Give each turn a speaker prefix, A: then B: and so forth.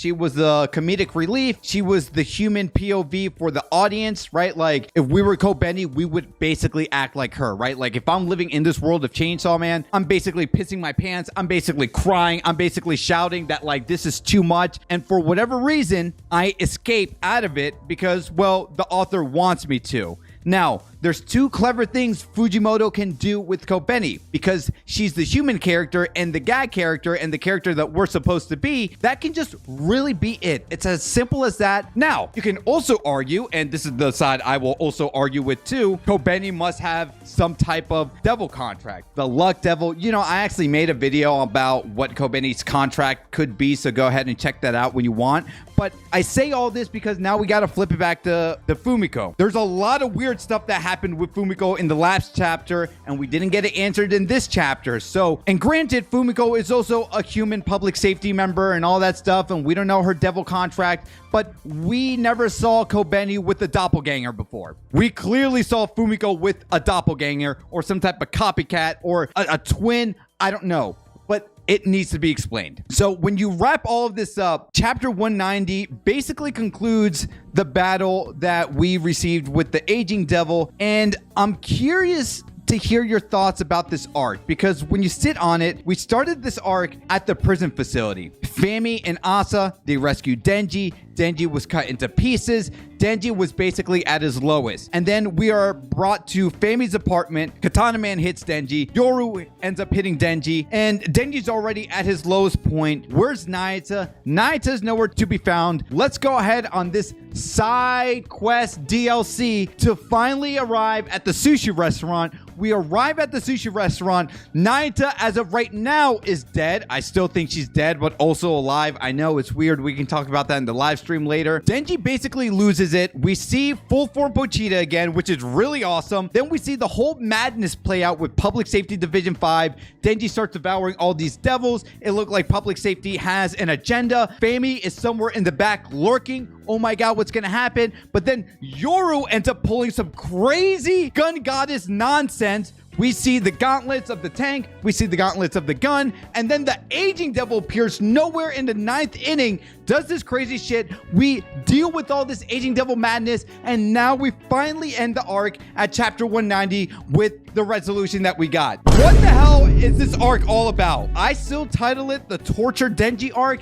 A: She was the comedic relief. She was the human POV for the audience, right? Like, if we were Kobeni, we would basically act like her, right? Like, if I'm living in this world of Chainsaw Man, I'm basically pissing my pants. I'm basically crying. I'm basically shouting that, like, this is too much. And for whatever reason, I escape out of it because, well, the author wants me to. Now, there's two clever things Fujimoto can do with Kobeni, because she's the human character and the gag character and the character that we're supposed to be. That can just really be it. It's as simple as that. Now, you can also argue, and this is the side I will also argue with too, Kobeni must have some type of devil contract. The luck devil, you know, I actually made a video about what Kobeni's contract could be, so go ahead and check that out when you want. But I say all this because now we got to flip it back to Fumiko. There's a lot of weird stuff that happened with Fumiko in the last chapter, and we didn't get it answered in this chapter. So, and granted, Fumiko is also a human public safety member and all that stuff, and we don't know her devil contract, but we never saw Kobeni with a doppelganger before. We clearly saw Fumiko with a doppelganger or some type of copycat or a twin. I don't know. But it needs to be explained. So when you wrap all of this up, chapter 190 basically concludes the battle that we received with the aging devil. And I'm curious to hear your thoughts about this arc, because when you sit on it, we started this arc at the prison facility. Fami and Asa, they rescued Denji. Denji was cut into pieces. Denji was basically at his lowest. And then we are brought to Fami's apartment. Katana Man hits Denji. Yoru ends up hitting Denji. And Denji's already at his lowest point. Where's Nayata? Nayata's nowhere to be found. Let's go ahead on this side quest DLC to finally arrive at the sushi restaurant. We arrive at the sushi restaurant. Nayata, as of right now, is dead. I still think she's dead, but also alive. I know it's weird. We can talk about that in the live stream later. Denji basically loses it. We see full form Pochita again, which is really awesome. Then we see the whole madness play out with Public Safety Division 5. Denji starts devouring all these devils. It looked like Public Safety has an agenda. Fami is somewhere in the back lurking. Oh my god, what's gonna happen? But then Yoru ends up pulling some crazy gun goddess nonsense. We see the gauntlets of the tank, we see the gauntlets of the gun, and then the aging devil appears nowhere in the 9th inning, does this crazy shit. We deal with all this aging devil madness, and now we finally end the arc at chapter 190 with the resolution that we got. What the hell is this arc all about? I still title it the Torture Denji arc.